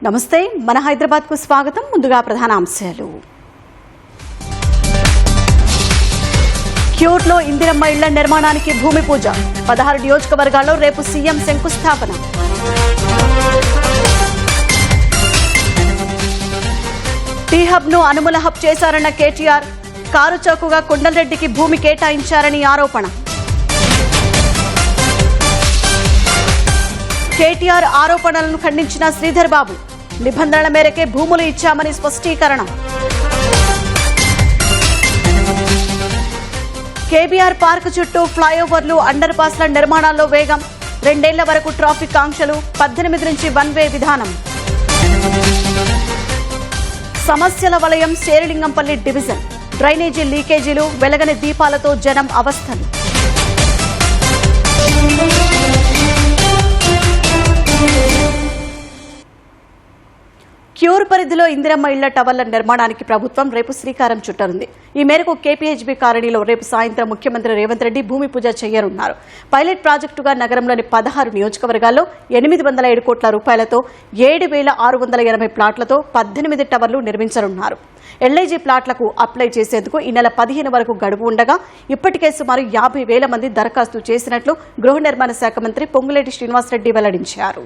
నమస్తే మన హైదరాబాద్ కు స్వాగతం. ముందుగా ప్రధాన అంశాలు. క్యూర్లో ఇందిరమ్మ ఇళ్ల నిర్మాణానికి భూమి పూజ. 16 నియోజకవర్గాల్లో రేపు సీఎం శంకుస్థాపన. టీ హబ్ ను అనుమల హబ్ చేశారన్న కేటీఆర్. కారు చౌకగా కొండలరెడ్డికి భూమి కేటాయించారని ఆరోపణ. కేటీఆర్ ఆరోపణలను ఖండించిన శ్రీధర్ బాబు. నిబంధనల మేరకే భూములు ఇచ్చామని స్పష్టీకరణ. కేబీఆర్ పార్క్ చుట్టూ ఫ్లైఓవర్లు, అండర్ పాస్ల నిర్మాణాల్లో వేగం. 2 ఏళ్ల వరకు ట్రాఫిక్ ఆంక్షలు. 18 నుంచి 1 వే విధానం. సమస్యల వలయం శేరిలింగంపల్లి డివిజన్. డ్రైనేజీ లీకేజీలు, వెలగని దీపాలతో జనం అవస్థలు. క్యూర్ పరిధిలో ఇందిరమ్మ ఇళ్ల టవర్ల నిర్మాణానికి ప్రభుత్వం రేపు శ్రీకారం చుట్టనుంది. ఈ మేరకు కేపీహెచ్బీ కాలనీలో రేపు సాయంత్రం ముఖ్యమంత్రి రేవంత్ రెడ్డి భూమి పూజ చేయనున్నారు. పైలట్ ప్రాజెక్టుగా నగరంలోని 16 నియోజకవర్గాల్లో 807 కోట్ల రూపాయలతో 7,680 ప్లాట్లతో 18 టవర్లు నిర్మించనున్నారు. ఎల్ఐజీ ప్లాట్లకు అప్లై చేసేందుకు ఈ నెల 15 వరకు గడువు ఉండగా ఇప్పటికే సుమారు 50,000 మంది దరఖాస్తు చేసినట్లు గృహ నిర్మాణ శాఖ మంత్రి పొంగులేటి శ్రీనివాసరెడ్డి వెల్లడించారు.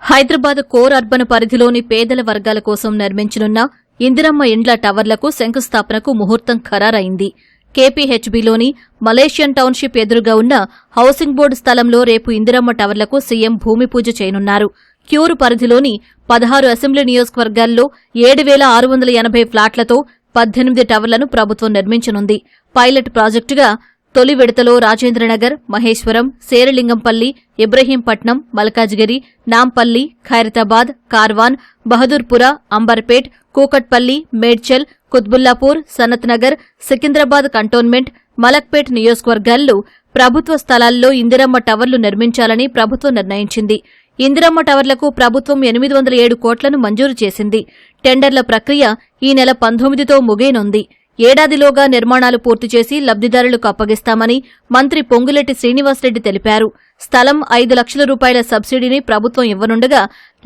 హైదరాబాద్ కోర్ అర్బన్ పరిధిలోని పేదల వర్గాల కోసం నిర్మించనున్న ఇందిరమ్మ ఇండ్ల టవర్లకు శంకుస్థాపనకు ముహూర్తం ఖరారైంది. కేపీహెచ్బీలోని మలేషియన్ టౌన్షిప్ ఎదురుగా ఉన్న హౌసింగ్ బోర్డు స్థలంలో రేపు ఇందిరమ్మ టవర్లకు సీఎం భూమి పూజ చేయనున్నారు. క్యూరు పరిధిలోని 16 అసెంబ్లీ నియోజకవర్గాల్లో 7,680 ఫ్లాట్లతో 18 టవర్లను ప్రభుత్వం నిర్మించనుంది. పైలట్ ప్రాజెక్టుగా తొలి విడతలో రాజేంద్రనగర్, మహేశ్వరం, శేరిలింగంపల్లి, ఇబ్రహీంపట్నం, మల్కాజ్గిరి, నాంపల్లి, ఖైరతాబాద్, కార్వాన్, బహదూర్పుర, అంబర్పేట్, కూకట్పల్లి, మేడ్చల్, కుత్బుల్లాపూర్, సనత్ నగర్, సికింద్రాబాద్ కంటోన్మెంట్, మలక్పేట్ నియోజకవర్గాల్లో ప్రభుత్వ స్థలాల్లో ఇందిరమ్మ టవర్లు నిర్మించాలని ప్రభుత్వం నిర్ణయించింది. ఇందిరమ్మ టవర్లకు ప్రభుత్వం 807 కోట్లను మంజూరు చేసింది. టెండర్ల ప్రక్రియ ఈ నెల 19తో ముగియనుంది. ఏడాదిలోగా నిర్మాణాలు పూర్తి చేసి లబ్దిదారులకు అప్పగిస్తామని మంత్రి పొంగులేటి శ్రీనివాసరెడ్డి తెలిపారు. స్థలం 5 లక్షల రూపాయల సబ్సిడీని ప్రభుత్వం ఇవ్వనుండగా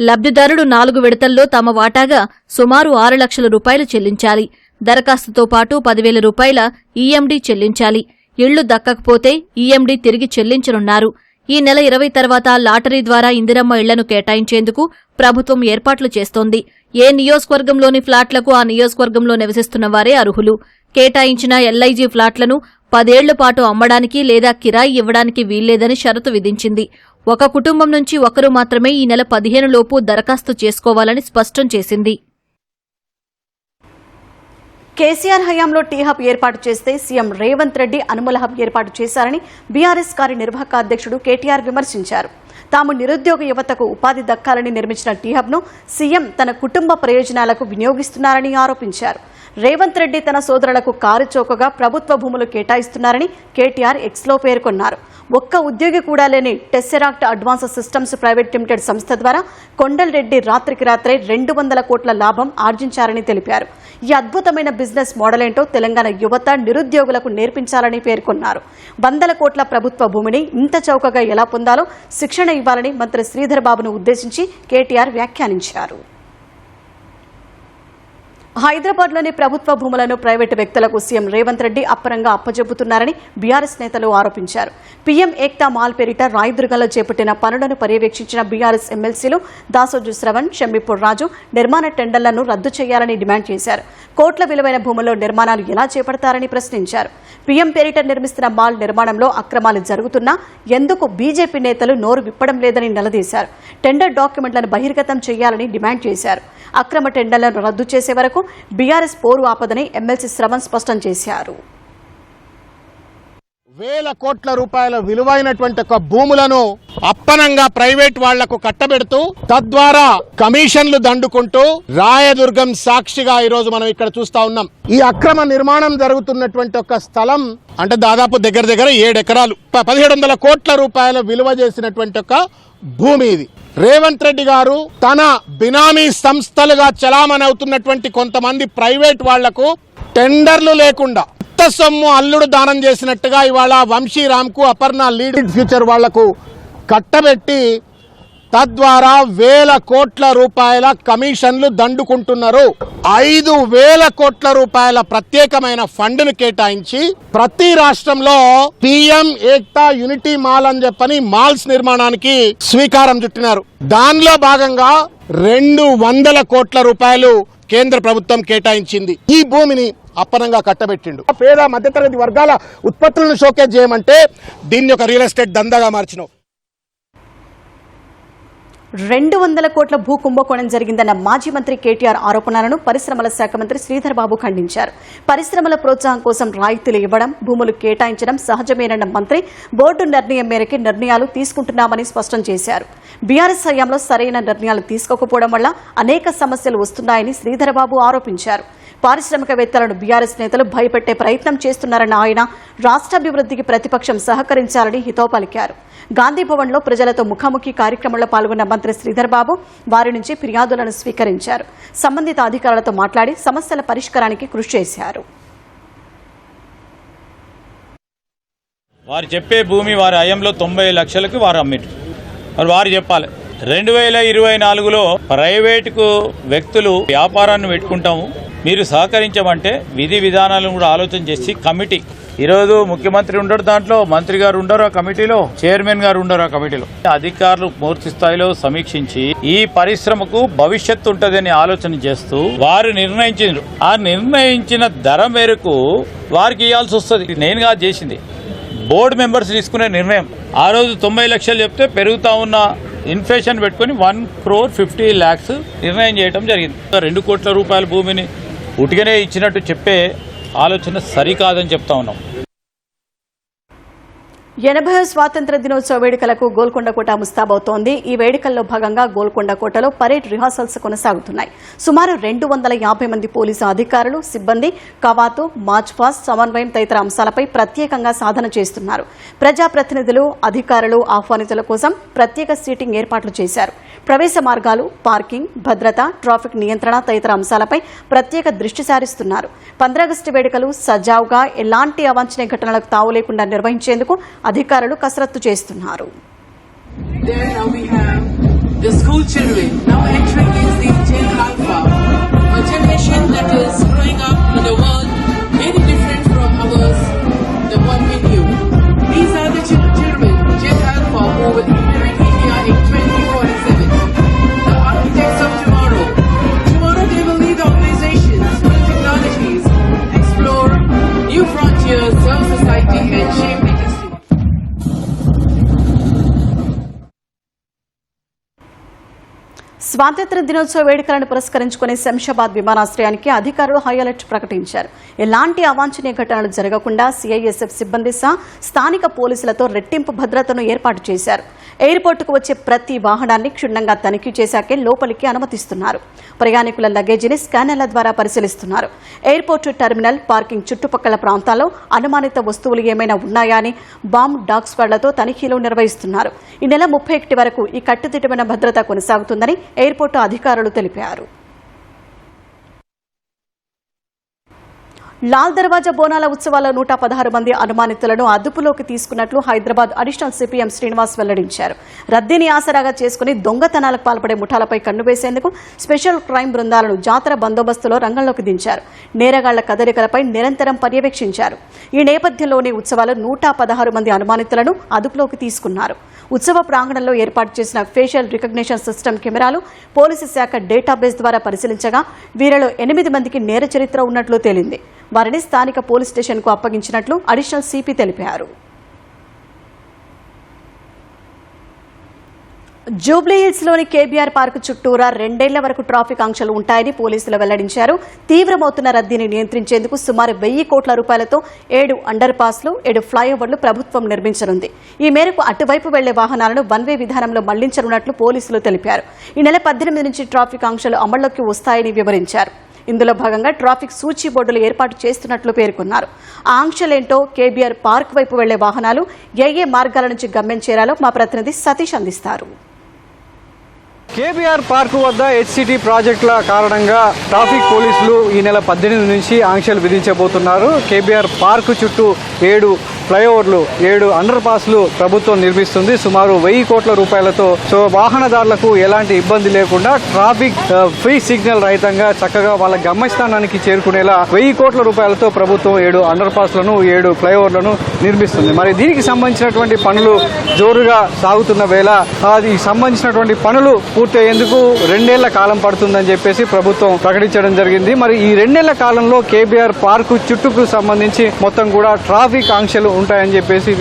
లబ్దిదారుడు 4 విడతల్లో తమ వాటాగా సుమారు 6 లక్షల రూపాయలు చెల్లించాలి. దరఖాస్తుతో పాటు 10,000 రూపాయల ఈఎండీ చెల్లించాలి. ఇళ్లు దక్కకపోతే ఈఎండీ తిరిగి చెల్లించనున్నారు. ఈ నెల 20 తర్వాత లాటరీ ద్వారా ఇందిరమ్మ ఇళ్లను కేటాయించేందుకు ప్రభుత్వం ఏర్పాట్లు చేస్తోంది. ఏ నియోజకవర్గంలోని ఫ్లాట్లకు ఆ నియోజకవర్గంలో నివసిస్తున్న వారే అర్హులు. కేటాయించిన ఎల్ఐజీ ఫ్లాట్లను 10 ఏళ్ల పాటు అమ్మడానికి లేదా కిరాయి ఇవ్వడానికి వీల్లేదని షరతు విధించింది. ఒక కుటుంబం నుంచి ఒకరు మాత్రమే ఈ నెల 15 లోపు దరఖాస్తు చేసుకోవాలని స్పష్టం చేసింది. కేసీఆర్ హయాంలో టీ హబ్ ఏర్పాటు చేస్తే సీఎం రేవంత్ రెడ్డి అనుమల హబ్ ఏర్పాటు చేశారని బీఆర్ఎస్ కార్యనిర్వాహక అధ్యక్షుడు కేటీఆర్ విమర్శించారు. తాము నిరుద్యోగ యువతకు ఉపాధి దక్కాలని నిర్మించిన టీ హబ్ ను సీఎం తన కుటుంబ ప్రయోజనాలకు వినియోగిస్తున్నారని ఆరోపించారు. రేవంత్ రెడ్డి తన సోదరులకు కారు చౌకగా ప్రభుత్వ భూములు కేటాయిస్తున్నారని కేటీఆర్ ఎక్స్లో పేర్కొన్నారు. ఒక్క ఉద్యోగి కూడా లేని టెస్సెరాక్ట్ అడ్వాన్స్ సిస్టమ్స్ ప్రైవేట్ లిమిటెడ్ సంస్థ ద్వారా కొండలరెడ్డి రాత్రికి రాత్రే 200 కోట్ల లాభం ఆర్జించారని తెలిపారు. ఈ అద్భుతమైన బిజినెస్ మోడల్ ఏంటో తెలంగాణ యువత, నిరుద్యోగులకు నేర్పించాలని పేర్కొన్నారు. 100 కోట్ల ప్రభుత్వ భూమిని ఇంత చౌకగా ఎలా పొందాలో శిక్షణ ఇవ్వాలని మంత్రి శ్రీధర్ బాబును ఉద్దేశించి కేటీఆర్ వ్యాఖ్యానించారు. హైదరాబాద్లోని ప్రభుత్వ భూములను ప్రైవేటు వ్యక్తులకు సీఎం రేవంత్ రెడ్డి అప్పరంగా అప్పజెపుతున్నారని బీఆర్ఎస్ నేతలు ఆరోపించారు. పీఎం ఏక్తా మాల్ పేరిట రాయదుర్గంలో చేపట్టిన పనులను పర్యవేక్షించిన బీఆర్ఎస్ ఎమ్మెల్సీలు దాసోజు శ్రవణ్, షమ్మిపూర్ రాజు నిర్మాణ టెండర్లను రద్దు చేయాలని డిమాండ్ చేశారు. కోట్ల విలువైన భూముల్లో నిర్మాణాలు ఎలా చేపడతారని ప్రశ్నించారు. పీఎం పేరిట నిర్మిస్తున్న మాల్ నిర్మాణంలో అక్రమాలు జరుగుతున్నా ఎందుకు బీజేపీ నేతలు నోరు విప్పడం లేదని నిలదీశారు. టెండర్ డాక్యుమెంట్లను బహిర్గతం చేయాలని డిమాండ్ చేశారు. అక్రమ టెండర్లను రద్దు చేసే వరకు బీఆర్ఎస్ పోరు ఆపదని ఎమ్మెల్సీ శ్రవణ్ స్పష్టం చేశారు. వేల కోట్ల రూపాయల విలువైనటువంటి భూములను అప్పనంగా ప్రైవేట్ వాళ్లకు కట్టబెడుతూ తద్వారా కమిషన్లు దండుకుంటూ రాయదుర్గం సాక్షిగా ఈరోజు మనం ఇక్కడ చూస్తా ఉన్నాం. ఈ అక్రమ నిర్మాణం జరుగుతున్నటువంటి ఒక స్థలం అంటే దాదాపు దగ్గర 7 ఎకరాలు 1700 కోట్ల రూపాయల విలువ చేసినటువంటి ఒక భూమి ఇది. రేవంత్ రెడ్డి గారు తన బినామీ సంస్థలుగా చలామణి అవుతున్నటువంటి కొంతమంది ప్రైవేట్ వాళ్లకు టెండర్లు లేకుండా కొత్త సొమ్ము అల్లుడు దానం చేసినట్టుగా ఇవాళ వంశీరామ్కు, అపర్ణ లీడ్ ఫ్యూచర్ వాళ్లకు కట్టబెట్టి తద్వారా వేల కోట్ల రూపాయల కమిషన్లు దండుకుంటున్నారు. 5,000 కోట్ల రూపాయల ప్రత్యేకమైన ఫండ్ను కేటాయించి ప్రతి రాష్ట్రంలో పిఎం ఏక్తా యూనిటీ మాల్ అని చెప్పని మాల్స్ నిర్మాణానికి శ్రీకారం చుట్టినారు. దానిలో భాగంగా 200 కోట్ల రూపాయలు కేంద్ర ప్రభుత్వం కేటాయించింది. ఈ భూమిని అప్పనంగా కట్టబెట్టిండు. పేద మధ్యతరగతి వర్గాల ఉత్పత్తులను షోకేజ్ చేయమంటే దీన్ని ఒక రియల్ ఎస్టేట్ దందాగా మార్చినావు. 200 కోట్ల భూ కుంభకోణం జరిగిందన్న మాజీ మంత్రి కేటీఆర్ ఆరోపణలను పరిశ్రమల శాఖ మంత్రి శ్రీధర్ బాబు ఖండించారు. పరిశ్రమల ప్రోత్సాహం కోసం రాయితీలు ఇవ్వడం, భూములు కేటాయించడం సహజమేనన్న మంత్రి బోర్డు నిర్ణయం మేరకే నిర్ణయాలు తీసుకుంటున్నామని స్పష్టం చేశారు. బీఆర్ఎస్ హయాంలో సరైన నిర్ణయాలు తీసుకోకపోవడం వల్ల అనేక సమస్యలు వస్తున్నాయని శ్రీధర్ బాబు ఆరోపించారు. పారిశ్రామికవేత్తలను బీఆర్ఎస్ నేతలు భయపెట్టే ప్రయత్నం చేస్తున్నారన్న ఆయన రాష్ట్రాభివృద్ధికి ప్రతిపక్షం సహకరించాలని హితవు పలికారు. గాంధీభవన్లో ప్రజలతో ముఖాముఖి కార్యక్రమంలో పాల్గొన్న మంత్రి శ్రీధర్ బాబు వారి నుంచి ఫిర్యాదులను స్వీకరించారు. సంబంధిత అధికారులతో మాట్లాడి సమస్యల పరిష్కారానికి కృషి చేశారు. వారు చెప్పే భూమి వారి హయాంలో 90 లక్షలకు వారు అమ్మిరు. మరి వారు చెప్పాలి. 2024లో ప్రైవేటుకు వ్యక్తులు వ్యాపారాన్ని పెట్టుకుంటాము, మీరు సహకరించమంటే విధి విధానాలను కూడా ఆలోచన చేసి కమిటీ, ఈరోజు ముఖ్యమంత్రి ఉండరు, దాంట్లో మంత్రి గారు ఉండరు, ఆ కమిటీలో చైర్మన్ గారు ఉండరు, ఆ కమిటీలో అధికారులు పూర్తి స్థాయిలో సమీక్షించి ఈ పరిశ్రమకు భవిష్యత్తు ఉంటుందని ఆలోచన చేస్తూ వారు నిర్ణయించారు. ఆ నిర్ణయించిన ధర మేరకు వారికి ఇవ్వాల్సి వస్తుంది. నేనుగా చేసింది బోర్డు మెంబర్స్ తీసుకునే నిర్ణయం. ఆ రోజు 90 లక్షలు చెప్తే పెరుగుతా ఉన్న ఇన్ఫ్లేషన్ పెట్టుకుని 1,50,00,000 నిర్ణయం చేయడం జరిగింది. 2 కోట్ల రూపాయల భూమిని ఉటిగానే ఇచ్చినట్టు చెప్పే ఆలోచన సరికాదని చెప్తా ఉన్నాం. 80వ స్వాతంత్ర దినోత్సవ వేడుకలకు గోల్కొండ కోట ముస్తాబవుతోంది. ఈ వేడుకల్లో భాగంగా గోల్కొండ కోటలో పరేడ్ రిహార్సల్స్ కొనసాగుతున్నాయి. సుమారు 250 మంది పోలీసు అధికారులు, సిబ్బంది కవాతు, మార్చ్ పాస్ట్, సమన్వయం తదితర అంశాలపై ప్రత్యేకంగా సాధన చేస్తున్నారు. ప్రజాప్రతినిధులు, అధికారులు, ఆహ్వానితుల కోసం ప్రత్యేక సీటింగ్ ఏర్పాట్లు చేశారు. ప్రవేశ మార్గాలు, పార్కింగ్, భద్రత, ట్రాఫిక్ నియంత్రణ తదితర అంశాలపై ప్రత్యేక దృష్టి సారిస్తున్నారు. 15 ఆగస్టు వేడుకలు సజావుగా ఎలాంటి అవాంఛనీయ ఘటనలకు తావు లేకుండా నిర్వహించేందుకు అధికారులు కసరత్తు చేస్తున్నారు. స్వాతంత్ర దినోత్సవ వేడుకలను పురస్కరించుకుని శంషాబాద్ విమానాశ్రయానికి అధికారులు హై అలర్ట్ ప్రకటించారు. ఎలాంటి అవాంఛనీయ ఘటనలు జరగకుండా సిఐఎస్ఎఫ్ సిబ్బంది సహా స్థానిక పోలీసులతో రెట్టింపు భద్రతను ఏర్పాటు చేశారు. ఎయిర్పోర్టుకు వచ్చే ప్రతి వాహనాన్ని క్షుణ్ణంగా తనిఖీ చేశాకే లోపలికి అనుమతిస్తున్నారు. ప్రయాణికుల లగేజీని స్కానర్ల ద్వారా పరిశీలిస్తున్నారు. ఎయిర్పోర్టు టెర్మినల్, పార్కింగ్ చుట్టుపక్కల ప్రాంతాల్లో అనుమానిత వస్తువులు ఏమైనా ఉన్నాయా అని బాంబ్, డాగ్ స్క్వాడ్లతో తనిఖీలు నిర్వహిస్తున్నారు. ఈ నెల 31 వరకు ఈ కట్టుదిట్టమైన భద్రత కొనసాగుతుందని ఎయిర్పోర్టు అధికారులు తెలిపారు. లాల్ దర్వాజా బోనాల ఉత్సవాల 116 మంది అనుమానితులను అదుపులోకి తీసుకున్నట్లు హైదరాబాద్ అడిషనల్ సిపిఎం శ్రీనివాస్ వెల్లడించారు. రద్దీని ఆసరాగా చేసుకుని దొంగతనాలకు పాల్పడే ముఠాలపై కన్నువేసేందుకు స్పెషల్ క్రైమ్ బృందాలను జాతర బందోబస్తులో రంగంలోకి దించారు. నేరగాళ్ల కదలికలపై నిరంతరం పర్యవేక్షించారు. ఈ నేపథ్యంలోని ఉత్సవాలు 116 మంది అనుమానితులను అదుపులోకి తీసుకున్నారు. ఉత్సవ ప్రాంగణంలో ఏర్పాటు చేసిన ఫేషియల్ రికగ్నిషన్ సిస్టమ్ కెమెరాలు పోలీసు శాఖ డేటాబేస్ ద్వారా పరిశీలించగా వీరిలో 8 మందికి నేర చరిత్ర ఉన్నట్లు తేలింది. వారిని స్థానిక పోలీస్ స్టేషన్కు అప్పగించినట్లు అడిషనల్ సిపి తెలిపారు. జూబ్లీహిల్స్ లోని కేబీఆర్ పార్కు చుట్టూరా 2 ఏళ్ల వరకు ట్రాఫిక్ ఆంక్షలు ఉంటాయని పోలీసులు వెల్లడించారు. తీవ్రమవుతున్న రద్దీని నియంత్రించేందుకు సుమారు 1000 కోట్ల రూపాయలతో 7 అండర్ పాస్లు, 7 ఫ్లైఓవర్లు ప్రభుత్వం నిర్మించనుంది. ఈ మేరకు అటువైపు వెళ్లే వాహనాలను వన్ వే విధానంలో మళ్లించనున్నట్లు పోలీసులు తెలిపారు. ఈ నెల 18 నుంచి ట్రాఫిక్ ఆంక్షలు అమల్లోకి వస్తాయని వివరించారు. ఇందులో భాగంగా ట్రాఫిక్ సూచీ బోర్డులు ఏర్పాటు చేస్తున్నట్లు పేర్కొన్నారు. ఆ ఆంక్షలేంటో, కేబీఆర్ పార్క్ వైపు వెళ్లే వాహనాలు ఏ మార్గాల నుంచి గమ్యం చేరాలో మా ప్రతినిధి సతీష్ అందిస్తారు. కేబీఆర్ పార్కు వద్ద హెచ్సిటీ ప్రాజెక్టుల కారణంగా ట్రాఫిక్ పోలీసులు ఈ నెల 18 నుంచి ఆంక్షలు విధించబోతున్నారు. కేబీఆర్ పార్కు చుట్టూ 7 ఫ్లైఓవర్లు 7 అండర్ పాస్లు ప్రభుత్వం నిర్మిస్తుంది సుమారు 1000 కోట్ల రూపాయలతో. సో వాహనదారులకు ఎలాంటి ఇబ్బంది లేకుండా ట్రాఫిక్ ఫ్రీ సిగ్నల్ రహితంగా చక్కగా వాళ్ళ గమ్యస్థానానికి చేరుకునేలా 1000 కోట్ల రూపాయలతో ప్రభుత్వం 7 అండర్ పాస్లను 7 ఫ్లైఓవర్లను నిర్మిస్తుంది. మరి దీనికి సంబంధించినటువంటి పనులు జోరుగా సాగుతున్న వేళ అది సంబంధించినటువంటి పనులు పూర్తయ్యేందుకు 2 ఏళ్ల కాలం పడుతుందని చెప్పేసి ప్రభుత్వం ప్రకటించడం జరిగింది. మరి ఈ 2 ఏళ్ల కాలంలో కేబీఆర్ పార్కు చుట్టుకు సంబంధించి మొత్తం కూడా ట్రాఫిక్ ఆంక్షలు ఉంటాయని చెప్పేసి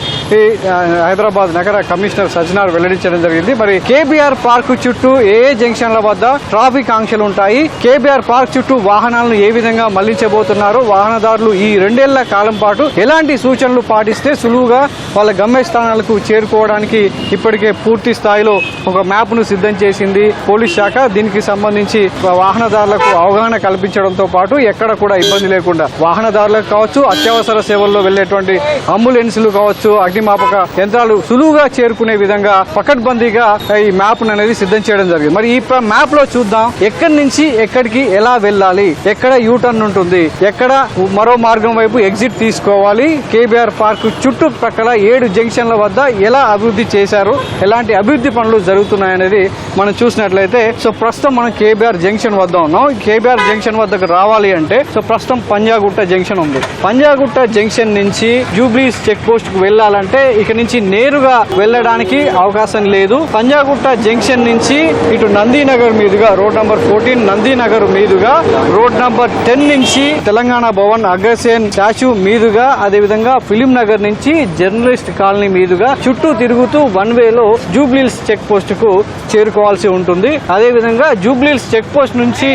హైదరాబాద్ నగర కమిషనర్ సజ్జనార్ వెల్లడించడం జరిగింది. మరి కేబీఆర్ పార్కు చుట్టూ ఏ జంక్షన్ల వద్ద ట్రాఫిక్ ఆంక్షలు ఉంటాయి, కేబీఆర్ పార్క్ చుట్టూ వాహనాలను ఏ విధంగా మళ్లించబోతున్నారు, వాహనదారులు ఈ 2 ఏళ్ల కాలం పాటు ఎలాంటి సూచనలు పాటిస్తే సులువుగా వాళ్ళ గమ్యస్థానాలకు చేరుకోవడానికి ఇప్పటికే పూర్తి స్థాయిలో ఒక మ్యాప్ ను సిద్ధం చేసింది పోలీస్ శాఖ. దీనికి సంబంధించి వాహనదారులకు అవగాహన కల్పించడంతో పాటు ఎక్కడ కూడా ఇబ్బంది లేకుండా వాహనదారులకు కావచ్చు, అత్యవసర సేవల్లో వెళ్లేటువంటి అంబులెన్సులు కావచ్చు, అగ్నిమాపక యంత్రాలు సులువుగా చేరుకునే విధంగా పకడ్బందీగా ఈ మ్యాప్ అనేది సిద్ధం చేయడం జరిగింది. మరి ఈ మ్యాప్ లో చూద్దాం ఎక్కడి నుంచి ఎక్కడికి ఎలా వెళ్ళాలి, ఎక్కడ యూటర్న్ ఉంటుంది, ఎక్కడ మరో మార్గం వైపు ఎగ్జిట్ తీసుకోవాలి, కేబీఆర్ పార్క్ చుట్టుపక్కల 7 జంక్షన్ల వద్ద ఎలా అభివృద్ధి చేశారు, ఎలాంటి అభివృద్ధి పనులు జరుగుతున్నాయనేది మనం చూసినట్లయితే సో ప్రస్తుతం మనం కేబీఆర్ జంక్షన్ వద్ద ఉన్నాం. కేబీఆర్ జంక్షన్ వద్దకు రావాలి అంటే సో ప్రస్తుతం పంజాగుట్ట జంక్షన్ ఉంది. పంజాగుట్ట జంక్షన్ నుంచి జూబ్లీస్ చెక్ పోస్ట్ కు వెళ్లాలంటే ఇక నుంచి నేరుగా వెళ్ళడానికి అవకాశం లేదు. పంజాగుట్ట జంక్షన్ నుంచి ఇటు నందీనగర్ మీదుగా రోడ్ నంబర్ 14 నందీనగర్ మీదుగా రోడ్ నంబర్ 10 నుంచి తెలంగాణ భవన్ అగ్రసేన్ స్టాచ్యూ మీదుగా అదేవిధంగా ఫిలిం నగర్ నుంచి జర్నలిస్ట్ కాలనీ మీదుగా చుట్టూ తిరుగుతూ 1 వేలో జూబ్లీస్ చెక్ పోస్ట్ కు చేరుకోవాల్సి ఉంటుంది. అదేవిధంగా జూబ్లీస్ చెక్ పోస్ట్ నుంచి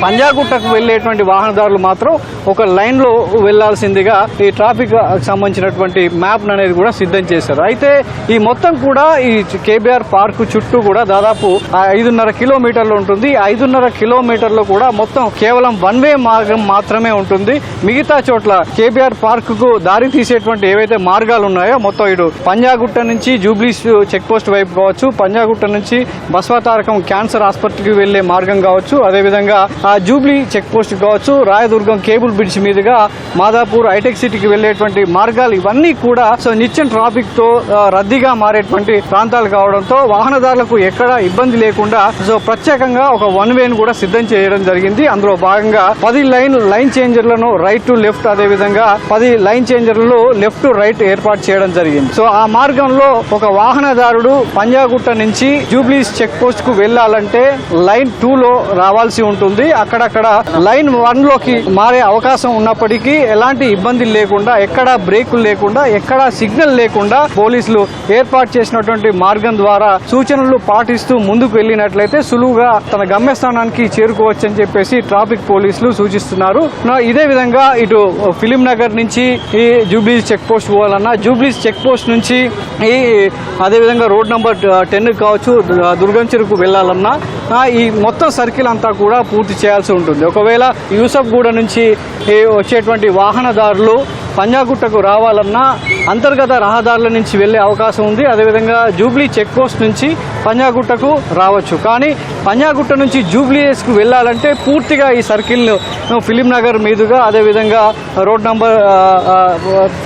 పంజాగుట్టకు వెళ్లేటువంటి వాహనదారులు మాత్రం ఒక లైన్ లో వెళ్లాల్సిందిగా ఈ ట్రాఫిక్ సంబంధించినటువంటి మ్యాప్ అనేది కూడా సిద్ధం చేశారు. అయితే ఈ మొత్తం కూడా ఈ కేబీఆర్ పార్క్ చుట్టూ కూడా దాదాపు 5.5 కిలోమీటర్లు ఉంటుంది. 5.5 కిలోమీటర్లు కూడా మొత్తం కేవలం 1 వే మార్గం మాత్రమే ఉంటుంది. మిగతా చోట్ల కేబీఆర్ పార్క్ కు దారి తీసేటువంటి ఏవైతే మార్గాలు ఉన్నాయో మొత్తం ఇటు పంజాగుట్ట నుంచి జూబ్లీస్ చెక్ పోస్ట్ వైపు కావచ్చు, పంజాగుట్ట నుంచి బస్వతారకం క్యాన్సర్ హాస్పిటల్కి వెళ్లే మార్గం కావచ్చు, అదేవిధంగా ఆ జూబ్లీ చెక్ పోస్ట్ కావచ్చు, రాయదుర్గం కేబుల్ బ్రిడ్జ్ మీదుగా మాదాపూర్ హైటెక్ సిటీకి వెళ్లేటువంటి మార్గాలు ఇవన్నీ కూడా సో నిత్యం ట్రాఫిక్ తో రద్దీగా మారేటువంటి ప్రాంతాలు కావడంతో వాహనదారులకు ఎక్కడ ఇబ్బంది లేకుండా సో ప్రత్యేకంగా ఒక 1 వేను కూడా సిద్ధం చేయడం జరిగింది. అందులో భాగంగా 10 లైన్ చేంజర్లను రైట్ టు లెఫ్ట్, అదేవిధంగా 10 లైన్ చేంజర్లు లెఫ్ట్ టు రైట్ ఏర్పాటు చేయడం జరిగింది. సో ఆ మార్గంలో ఒక వాహనదారుడు పంజాగుట్ట నుంచి జూబ్లీస్ చెక్ పోస్ట్ కు వెళ్లాలంటే లైన్ 2 లో రావాల్సి ఉంటుంది. అక్కడక్కడ లైన్ 1 లోకి మారే అవకాశం ఉన్నప్పటికీ ఎలాంటి ఇబ్బంది లేకుండా, ఎక్కడ బ్రేకులు లేకుండా, ఎక్కడ సిగ్నల్ లేకుండా పోలీసులు ఏర్పాటు చేసినటువంటి మార్గం ద్వారా సూచనలు పాటిస్తూ ముందుకు వెళ్ళినట్లయితే సులువుగా తన గమ్యస్థానానికి చేరుకోవచ్చని చెప్పేసి ట్రాఫిక్ పోలీసులు సూచిస్తున్నారు. ఇదే విధంగా ఇటు ఫిలిం నగర్ నుంచి ఈ జూబ్లీస్ చెక్ పోస్ట్ పోవాలన్నా, జూబ్లీస్ చెక్ పోస్ట్ నుంచి ఈ అదేవిధంగా రోడ్ నంబర్ 10 కావచ్చు దుర్గం చెరుకు వెళ్లాలన్నా ఈ మొత్తం సర్కిల్ అంతా కూడా పూర్తి చేయాల్సి ఉంటుంది. ఒకవేళ యూసఫ్గూడ నుంచి వచ్చేటువంటి వాహనదారులు పంజాగుట్టకు రావాలన్నా అంతర్గత రహదారుల నుంచి వెళ్లే అవకాశం ఉంది. అదేవిధంగా జూబ్లీ చెక్ పోస్ట్ నుంచి పంజాగుట్టకు రావచ్చు. కానీ పంజాగుట్ట నుంచి జూబ్లీస్కు వెళ్లాలంటే పూర్తిగా ఈ సర్కిల్ ఫిలిం నగర్ మీదుగా అదేవిధంగా రోడ్ నంబర్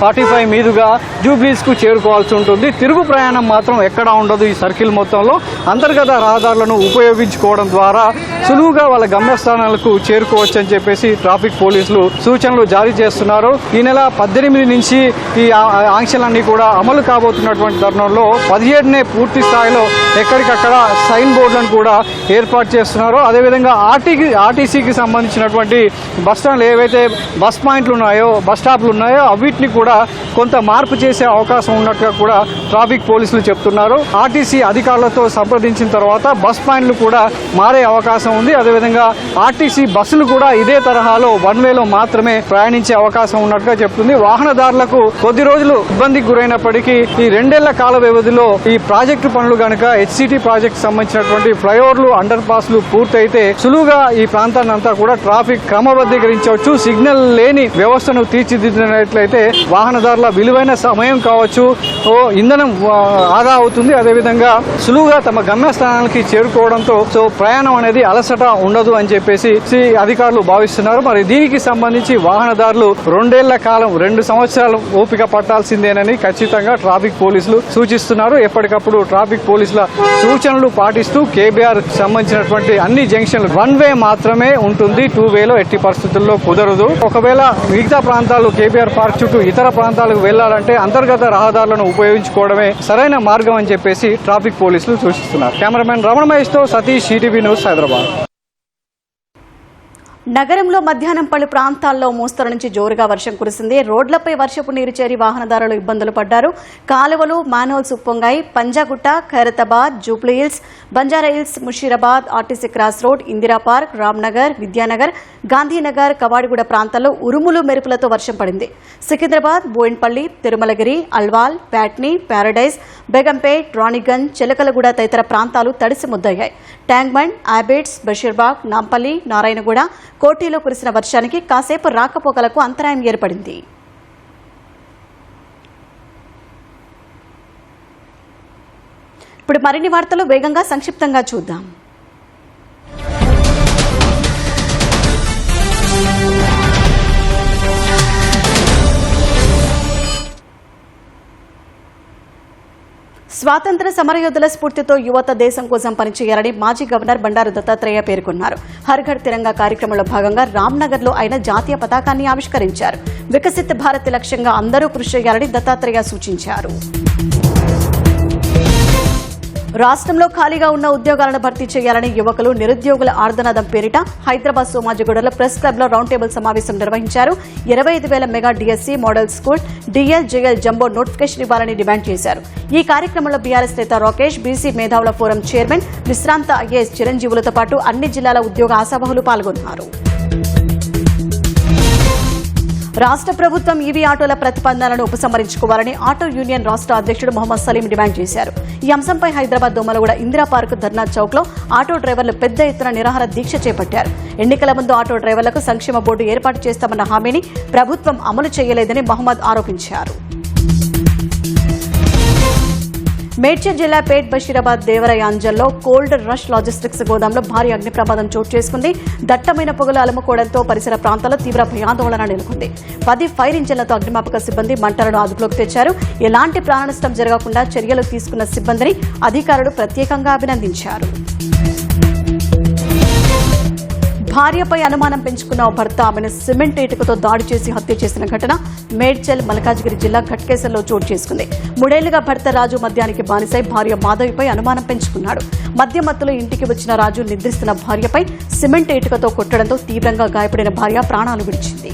45 మీదుగా జూబ్లీస్కు చేరుకోవాల్సి ఉంటుంది. తిరుగు ప్రయాణం మాత్రం ఎక్కడా ఉండదు. ఈ సర్కిల్ మొత్తంలో అంతర్గత రహదారులను ఉపయోగించుకోవడం ద్వారా సులువుగా వాళ్ళ గమ్యస్థానాలకు చేరుకోవచ్చు అని చెప్పేసి ట్రాఫిక్ పోలీసులు సూచనలు జారీ చేస్తున్నారు. ఈ నెల 18 నుంచి ఈ ఆంక్షలన్నీ కూడా అమలు కాబోతున్నటువంటి తరుణంలో 17నే పూర్తి స్థాయిలో ఎక్కడికక్కడ సైన్ బోర్డులను కూడా ఏర్పాటు చేస్తున్నారు. అదేవిధంగా ఆర్టీసీకి సంబంధించినటువంటి బస్ స్టాండ్లు ఏవైతే బస్ పాయింట్లు ఉన్నాయో, బస్ స్టాప్లు ఉన్నాయో అవిటిని కూడా కొంత మార్పు చేసే అవకాశం ఉన్నట్టుగా కూడా ట్రాఫిక్ పోలీసులు చెప్తున్నారు. ఆర్టీసీ అధికారులతో సంప్రదించిన తర్వాత బస్ పాయింట్లు కూడా మారే అవకాశం ఉంది. అదేవిధంగా ఆర్టీసీ బస్సులు కూడా ఇదే తరహాలో 1 వేలో మాత్రమే ప్రయాణించే అవకాశం ఉన్నట్టుగా చెప్తుంది. వాహనదారులకు కొద్ది రోజులు ఇబ్బందికి గురైనప్పటికీ ఈ 2 ఏళ్ల కాల వ్యవధిలో ఈ ప్రాజెక్టు పనులు గనక హెచ్సిటీ ప్రాజెక్టు సంబంధించినటువంటి ఫ్లైఓవర్లు, అండర్ పాస్లు పూర్తయితే సులువుగా ఈ ప్రాంతాన్ని అంతా కూడా ట్రాఫిక్ క్రమబద్ధీకరించవచ్చు. సిగ్నల్ లేని వ్యవస్థను తీర్చిదిద్దినట్లయితే వాహనదారుల వాళ్ళ విలువైన సమయం కావచ్చు, ఇంధనం ఆదా అవుతుంది. అదేవిధంగా సులువుగా తమ గమ్యస్థానానికి చేరుకోవడంతో ప్రయాణం అనేది అలసట ఉండదు అని చెప్పేసి అధికారులు భావిస్తున్నారు. మరి దీనికి సంబంధించి వాహనదారులు 2 ఏళ్ల కాలం 2 సంవత్సరాలు ఓపిక పట్టాల్సిందేనని ఖచ్చితంగా ట్రాఫిక్ పోలీసులు సూచిస్తున్నారు. ఎప్పటికప్పుడు ట్రాఫిక్ పోలీసుల సూచనలు పాటిస్తూ కేబీఆర్ సంబంధించినటువంటి అన్ని జంక్షన్లు 1 వే మాత్రమే ఉంటుంది, 2 వేలో ఎట్టి పరిస్థితుల్లో కుదరదు. ఒకవేళ మిగతా ప్రాంతాలు కేబీఆర్ పార్క్ చుట్టూ ఇతర ప్రాంతాలకు వెళ్లాలంటే అంతర్గత రహదారులను ఉపయోగించుకోవడమే సరైన మార్గం అని చెప్పేసి ట్రాఫిక్ పోలీసులు సూచిస్తున్నారు. కెమెరామెన్ రమణ మహేష్తో సతీష్, ఈటీవీ న్యూస్, హైదరాబాద్. నగరంలో మధ్యాహ్నం పలు ప్రాంతాల్లో మోస్తరు నుంచి జోరుగా వర్షం కురిసింది. రోడ్లపై వర్షపు నీరు చేరి వాహనదారులు ఇబ్బందులు పడ్డారు. కాలువలు, మాన్హోల్స్ ఉప్పొంగాయి. Panjagutta, Khairatabad, Jubilee Hills, Banjara Hills, Musheerabad, RTC cross road, Indira park, Ramnagar, Vidyanagar, Gandhinagar, Kavadiguda ప్రాంతాల్లో ఉరుములు మెరుపులతో వర్షం పడింది. సికింద్రాబాద్, బోయిన్పల్లి, తిరుమలగిరి, అల్వాల్, ప్యాట్నీ, ప్యారడైజ్, బేగంపేట్, రాణిగంజ్, చిలకలగూడ తదితర ప్రాంతాలు తడిసి ముద్దయ్యాయి. ట్యాంక్బండ్, ఆబిడ్స్, బషీర్బాగ్, నాంపల్లి, నారాయణగూడ, కోటిలో కురిసిన వర్షానికి కాసేపు రాకపోకలకు అంతరాయం ఏర్పడింది. ఇప్పుడు మరిన్ని వార్తలు వేగంగా సంక్షిప్తంగా చూద్దాం. స్వాతంత్ర సమరయోధుల స్ఫూర్తితో యువత దేశం కోసం పనిచేయాలని మాజీ గవర్నర్ బండారు దత్తాత్రేయ పేర్కొన్నారు. హర్ ఘర్ తిరంగా కార్యక్రమంలో భాగంగా రామ్నగర్లో ఆయన జాతీయ పతాకాన్ని ఆవిష్కరించారు. వికసిత్ భారత్ లక్ష్యంగా అందరూ కృషి చేయాలని దత్తాత్రేయ సూచించారు. రాష్ట్రంలో ఖాళీగా ఉన్న ఉద్యోగాలను భర్తీ చేయాలని యువకులు నిరుద్యోగుల ఆర్దనాదం పేరిట హైదరాబాద్ సోమాజిగూడలో ప్రెస్ క్లబ్లో రౌండ్ టేబుల్ సమావేశం నిర్వహించారు. 25,000 mega DSC, model school, DL, JL jumbo notification ఇవ్వాలని డిమాండ్ చేశారు. ఈ కార్యక్రమంలో బీఆర్ఎస్ నేత రాకేష్, బీసీ మేధావుల ఫోరం చైర్మన్, విశ్రాంత ఐఏఎస్ చిరంజీవులతో పాటు అన్ని జిల్లాల ఉద్యోగ ఆశావహులు పాల్గొన్నారు. రాష్ట్ర ప్రభుత్వం ఈవీ ఆటోల ప్రతిపాదనలను ఉపసంహరించుకోవాలని ఆటో యూనియన్ రాష్ట్ర అధ్యక్షుడు మొహమ్మద్ సలీం డిమాండ్ చేశారు. ఈ అంశంపై హైదరాబాద్ దోమలగూడ ఇందిరా పార్క్, ధర్నా చౌక్ లో ఆటో డ్రైవర్లు పెద్ద ఎత్తున నిరాహార దీక్ష చేపట్టారు. ఎన్నికల ముందు ఆటో డ్రైవర్లకు సంక్షేమ బోర్డు ఏర్పాటు చేస్తామన్న హామీని ప్రభుత్వం అమలు చేయలేదని మహమ్మద్ ఆరోపించారు. మేడ్చల్ జిల్లా పేట్ బషీరాబాద్ దేవరయాంజల్లో కోల్డ్ రష్ లాజిస్టిక్స్ గోదాంలో భారీ అగ్ని ప్రమాదం చోటు చేసుకుంది. దట్టమైన పొగలు అలుముకోవడంతో పరిసర ప్రాంతాల్లో తీవ్ర భయాందోళన నెలకొంది. 10 ఫైర్ ఇంజన్లతో అగ్నిమాపక సిబ్బంది మంటలను అదుపులోకి తెచ్చారు. ఎలాంటి ప్రాణ నష్టం జరగకుండా చర్యలు తీసుకున్న సిబ్బందిని అధికారులు ప్రత్యేకంగా అభినందించారు. భార్యపై అనుమానం పెంచుకున్న ఓ భర్త ఆమెను సిమెంట్ ఇటుకతో దాడి చేసి హత్య చేసిన ఘటన మేడ్చల్, మల్కాజ్గిరి జిల్లా ఘట్కేసర్లో చోటు చేసుకుంది. 3 ఏళ్లుగా భర్త రాజు మద్యానికి బానిసై భార్య మాధవిపై అనుమానం పెంచుకున్నాడు. మద్యం మత్తులో ఇంటికి వచ్చిన రాజు నిద్రిస్తున్న భార్యపై సిమెంట్ ఇటుకతో కొట్టడంతో తీవ్రంగా గాయపడిన భార్య ప్రాణాలు విడిచింది.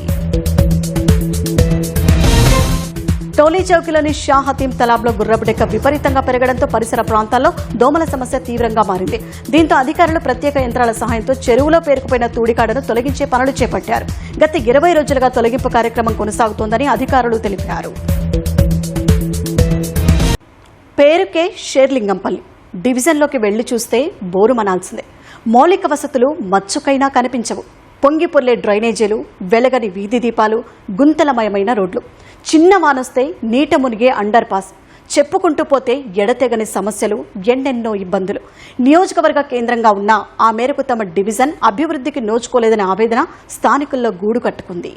టోలీ చౌకీలోని షా హతీం తలాబ్లో గుర్రపుడెక్క విపరీతంగా పెరగడంతో పరిసర ప్రాంతాల్లో దోమల సమస్య తీవ్రంగా మారింది. దీంతో అధికారులు ప్రత్యేక యంత్రాల సహాయంతో చెరువులో పేరుకుపోయిన తూడికాడను తొలగించే పనులు చేపట్టారు. గత 20 రోజులుగా తొలగింపు కార్యక్రమం కొనసాగుతోందని అధికారులు తెలిపారు. పేరుకే షేర్లింగంపల్లి, డివిజన్లోకి వెళ్లి చూస్తే బోరు మనాల్సిందే. మౌలిక వసతులు మచ్చుకైనా కనిపించవు. పొంగిపొర్లే డ్రైనేజీలు, వెలగని వీధి దీపాలు, గుంతలమయమైన రోడ్లు, చిన్న వానొస్తే నీట మునిగే అండర్ పాస్, చెప్పుకుంటూ పోతే ఎడతెగని సమస్యలు, ఎన్నెన్నో ఇబ్బందులు. నియోజకవర్గ కేంద్రంగా ఉన్న ఆ మేరకు తమ డివిజన్ అభివృద్ధికి నోచుకోలేదనే ఆవేదన స్థానికుల్లో గూడు కట్టుకుంది.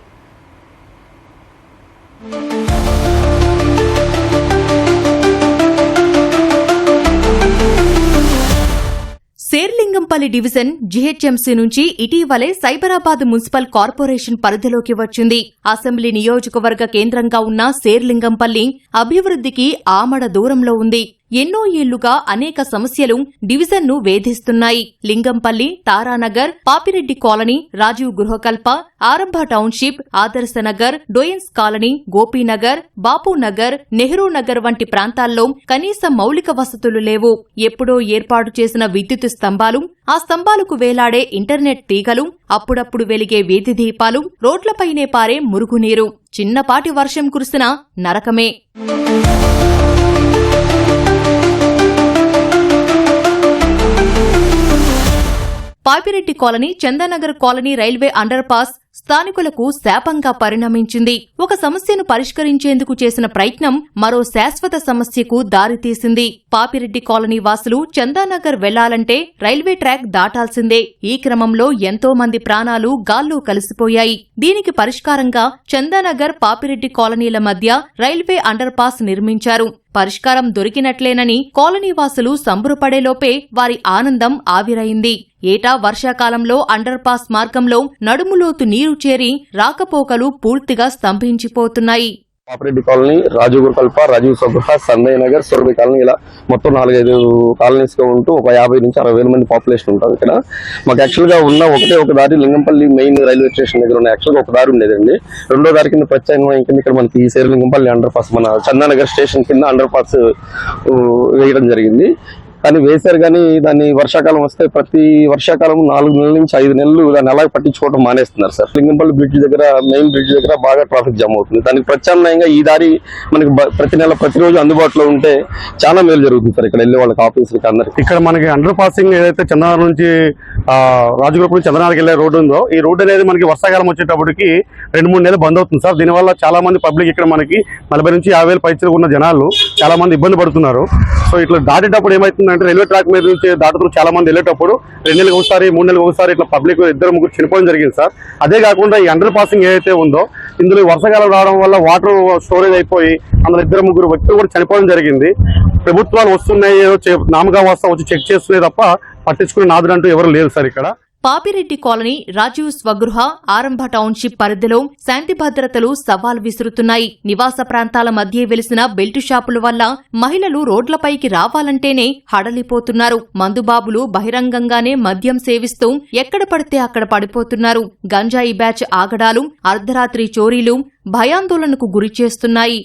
శేర్లింగంపల్లి డివిజన్ జీహెచ్ఎంసీ నుంచి ఇటీవలే సైబరాబాద్ మున్సిపల్ కార్పొరేషన్ పరిధిలోకి వచ్చింది. అసెంబ్లీ నియోజకవర్గ కేంద్రంగా ఉన్న శేర్లింగంపల్లి అభివృద్ధికి ఆమడ దూరంలో ఉంది. ఎన్నో ఏళ్లుగా అనేక సమస్యలు డివిజన్ను వేధిస్తున్నాయి. లింగంపల్లి, తారానగర్, పాపిరెడ్డి కాలనీ, రాజీవ్ గృహకల్ప, ఆరంభ టౌన్షిప్, ఆదర్శనగర్, డోయన్స్ కాలనీ, గోపీనగర్, బాపూనగర్, నెహ్రూ నగర్ వంటి ప్రాంతాల్లో కనీస మౌలిక వసతులు లేవు. ఎప్పుడో ఏర్పాటు చేసిన విద్యుత్ స్తంభాలు, ఆ స్తంభాలకు వేలాడే ఇంటర్నెట్ తీగలు, అప్పుడప్పుడు వెలిగే వీధి దీపాలు, రోడ్లపైనే పారే మురుగునీరు, చిన్నపాటి వర్షం కురిసినా నరకమే. Papireddy colony, Chandanagar colony railway underpass స్థానికులకు శాపంగా పరిణమించింది. ఒక సమస్యను పరిష్కరించేందుకు చేసిన ప్రయత్నం మరో శాశ్వత సమస్యకు దారితీసింది. పాపిరెడ్డి కాలనీ వాసులు చందానగర్ వెళ్లాలంటే రైల్వే ట్రాక్ దాటాల్సిందే. ఈ క్రమంలో ఎంతో మంది ప్రాణాలు గాల్లో కలిసిపోయాయి. దీనికి పరిష్కారంగా చందానగర్ పాపిరెడ్డి కాలనీల మధ్య రైల్వే అండర్ పాస్ నిర్మించారు. పరిష్కారం దొరికినట్లేనని కాలనీవాసులు సంబురపడేలోపే వారి ఆనందం ఆవిరైంది. ఏటా వర్షాకాలంలో అండర్ పాస్ మార్గంలో నడుములోతు నీరు చేరి రాకపోకలు పూర్తిగా స్తంభించిపోతున్నాయి. పాపిరెడ్డి కాలనీ, రాజీవ్ కల్ప, రాజీవ్ సౌగృహ, సందయ్ నగర్, సురభి కాలనీ, ఇలా మొత్తం 4-5 కాలనీస్ గా ఉంటూ ఒక 50 నుంచి 60,000 మంది పాపులేషన్ ఉంటుంది ఇక్కడ. మాకు యాక్చువల్ గా ఉన్న ఒక దారి లింగంపల్లి మెయిన్ రైల్వే స్టేషన్ దగ్గర ఉన్న యాక్చువల్ గా ఒక దారి ఉండేదండి. రెండో దారి కింద ప్రత్యేకంగా కింద ఇక్కడ మనకి ఈ లింగంపల్లి అండర్ పాస్, మన చందానగర్ స్టేషన్ కింద అండర్ పాస్ వేయడం జరిగింది. కానీ వేశారు, కానీ దాన్ని వర్షాకాలం వస్తే ప్రతి వర్షాకాలం 4 నెలల నుంచి 5 నెలలు దాన్ని అలాగే పట్టించుకోవడం మానేస్తున్నారు సార్. లింగంపల్లి బ్రిడ్జ్ దగ్గర, మెయిన్ బ్రిడ్జ్ దగ్గర బాగా ట్రాఫిక్ జామ్ అవుతుంది. దానికి ప్రత్యామ్నాయంగా ఈ దారి మనకి ప్రతిరోజు అందుబాటులో ఉంటే చాలా మేలు జరుగుతుంది సార్ ఇక్కడ వెళ్ళే వాళ్ళకి, ఆఫీసులకి, అందరికి. ఇక్కడ మనకి అండర్ పాసింగ్ ఏదైతే చందనగర్ నుంచి రాజుగురుకు చందనగర్కి వెళ్ళే రోడ్డు ఉందో, ఈ రోడ్డు అనేది మనకి వర్షాకాలం వచ్చేటప్పటికి 2-3 నెలలు బంద్ అవుతుంది సార్. దీనివల్ల చాలా మంది పబ్లిక్ ఇక్కడ మనకి 40 నుంచి 50,000 పైచలకు ఉన్న జనాలు చాలా మంది ఇబ్బంది పడుతున్నారు. సో ఇట్లా దాటేటప్పుడు ఏమైతుందంటే రైల్వే ట్రాక్ మీద నుంచి దాటుతూ చాలా మంది వెళ్ళేటప్పుడు 2 నెలలకు ఒకసారి, 3 నెలలకు ఒకసారి ఇట్లా పబ్లిక్ 2-3 చనిపోవడం జరిగింది సార్. అదే కాకుండా ఈ అండర్ పాసింగ్ ఏదైతే ఉందో, ఇందులో వర్షాకాలం రావడం వల్ల వాటర్ స్టోరేజ్ అయిపోయి అందులో 2-3 వ్యక్తులు కూడా చనిపోవడం జరిగింది. ప్రభుత్వాలు వస్తున్నాయి, నామగా వస్తా వచ్చి చెక్ చేస్తున్నాయి తప్ప పట్టించుకునే నాదులంటూ ఎవరు లేరు సార్ ఇక్కడ. పాపిరెడ్డి కాలనీ, రాజీవ్ స్వగృహ, ఆరంభ టౌన్షిప్ పరిధిలో శాంతి భద్రతలు సవాల్ విసురుతున్నాయి. నివాస ప్రాంతాల మధ్య వెలిసిన బెల్టు షాపుల వల్ల మహిళలు రోడ్లపైకి రావాలంటేనే హడలిపోతున్నారు. మందుబాబులు బహిరంగంగానే మద్యం సేవిస్తూ ఎక్కడ పడితే అక్కడ పడిపోతున్నారు. గంజాయి బ్యాచ్ ఆగడాలు, అర్ధరాత్రి చోరీలు భయాందోళనకు గురి చేస్తున్నాయి.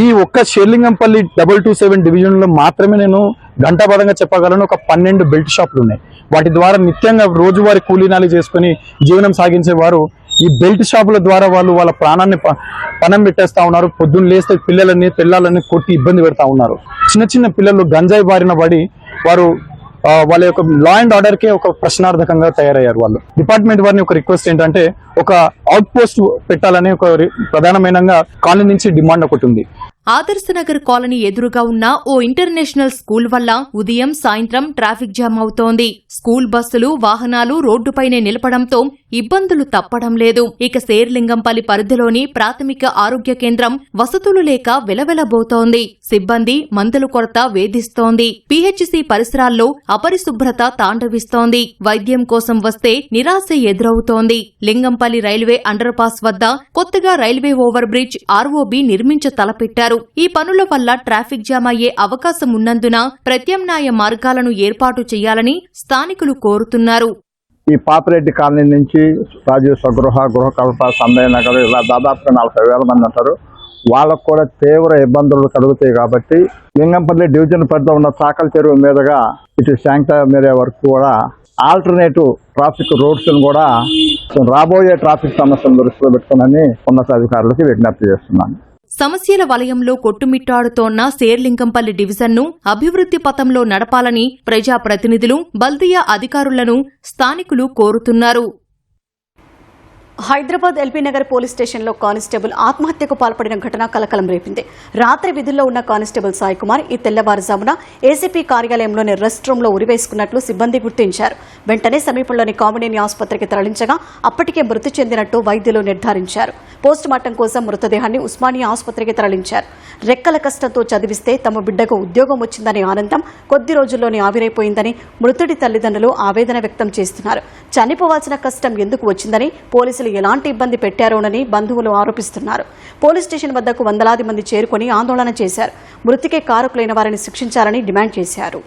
ఈ ఒక్క షేర్లింగంపల్లి 227 డివిజన్ లో మాత్రమే నేను గంటాబద్ధంగా చెప్పగలను ఒక 12 బెల్ట్ షాపులు ఉన్నాయి. వాటి ద్వారా నిత్యంగా రోజువారీ కూలీనాలు చేసుకుని జీవనం సాగించేవారు ఈ బెల్ట్ షాపుల ద్వారా వాళ్ళ ప్రాణాన్ని పణం పెట్టేస్తా ఉన్నారు. పొద్దున్న లేస్తే పిల్లలని కొట్టి ఇబ్బంది పెడతా ఉన్నారు. చిన్న పిల్లలు గంజాయి బారిన పడి వారు వాళ్ళ యొక్క లా అండ్ ఆర్డర్ కే ఒక ప్రశ్నార్థకంగా తయారయ్యారు. వాళ్ళు డిపార్ట్మెంట్ వారిని ఒక రిక్వెస్ట్ ఏంటంటే ఒక అవుట్ పోస్ట్ పెట్టాలని ఒక ప్రధానమైన కాలనీ నుంచి డిమాండ్ ఒకటి ఉంది. ఆదర్శనగర్ కాలనీ ఎదురుగా ఉన్న ఓ ఇంటర్నేషనల్ స్కూల్ వల్ల ఉదయం సాయంత్రం ట్రాఫిక్ జామ్ అవుతోంది. స్కూల్ బస్సులు, వాహనాలు రోడ్డుపైనే నిలపడంతో ఇబ్బందులు తప్పడం లేదు. ఇక శేర్లింగంపల్లి పరిధిలోని ప్రాథమిక ఆరోగ్య కేంద్రం వసతులు లేక వెలవెలబోతోంది. సిబ్బంది, మందుల కొరత వేధిస్తోంది. పీహెచ్సీ పరిసరాల్లో అపరిశుభ్రత తాండవిస్తోంది. వైద్యం కోసం వస్తే నిరాశ ఎదురవుతోంది. లింగంపల్లి రైల్వే అండర్ పాస్ వద్ద కొత్తగా రైల్వే ఓవర్ బ్రిడ్జ్ ఆర్ఓబీ నిర్మించ తలపెట్టారు. ఈ పనుల వల్ల ట్రాఫిక్ జామ్ అయ్యే అవకాశం ఉన్నందున ప్రత్యామ్నాయ మార్గాలను ఏర్పాటు చేయాలని స్థానికులు కోరుతున్నారు. ఈ పాపిరెడ్డి కాలనీ నుంచి రాజీవ్ స్వగృహ, గృహకల్ప, సందయ్ నగర్ ఇలా దాదాపుగా 40,000 మంది ఉంటారు. వాళ్ళకు కూడా తీవ్ర ఇబ్బందులు కలుగుతాయి. కాబట్టి లింగంపల్లి డివిజన్ పరిధిలో ఉన్న చాకల చెరువు మీదుగా ఇటు శాంక్టా మీడియా వరకు కూడా ఆల్టర్నేటివ్ ట్రాఫిక్ రోడ్స్ కూడా రాబోయే ట్రాఫిక్ సమస్యలను దృష్టిలో పెట్టుకుని ఉన్నతాధికారులకు విజ్ఞప్తి చేస్తున్నాను. సమస్యల వలయంలో కొట్టుమిట్టాడుతోన్న శేర్లింగంపల్లి డివిజన్ను అభివృద్ధి పథంలో నడపాలని ప్రజాప్రతినిధులు, బల్దియా అధికారులను స్థానికులు కోరుతున్నారు. హైదరాబాద్ ఎల్బీ నగర్ పోలీస్ స్టేషన్లో కానిస్టేబుల్ ఆత్మహత్యకు పాల్పడిన ఘటన కలకలం రేపింది. రాత్రి విధుల్లో ఉన్న కానిస్టేబుల్ సాయి కుమార్ ఈ తెల్లవారుజామున ఏసీపీ కార్యాలయంలోని రెస్ట్ రూమ్లో ఉరివేసుకున్నట్లు సిబ్బంది గుర్తించారు. వెంటనే సమీపంలోని కామినేని ఆసుపత్రికి తరలించగా అప్పటికే మృతి చెందినట్టు వైద్యులు నిర్ధారించారు. పోస్టుమార్టం కోసం మృతదేహాన్ని ఉస్మానియా ఆసుపత్రికి తరలించారు. రెక్కల కష్టంతో చదివిస్తే తమ బిడ్డకు ఉద్యోగం వచ్చిందనే ఆనందం కొద్ది రోజుల్లోనే ఆవిరైపోయిందని మృతుడి తల్లిదండ్రులు ఆవేదన వ్యక్తం చేస్తున్నారు. చనిపోవాల్సిన కష్టం ఎందుకు వచ్చిందని, పోలీసులు ఎలాంటి ఇబ్బంది పెట్టారోనని బంధువులు ఆరోపిస్తున్నారు. పోలీస్ స్టేషన్ వద్దకు వందలాది మంది చేరుకుని ఆందోళన చేశారు. మృతికే కారకులైన వారిని శిక్షించాలని డిమాండ్ చేశారు.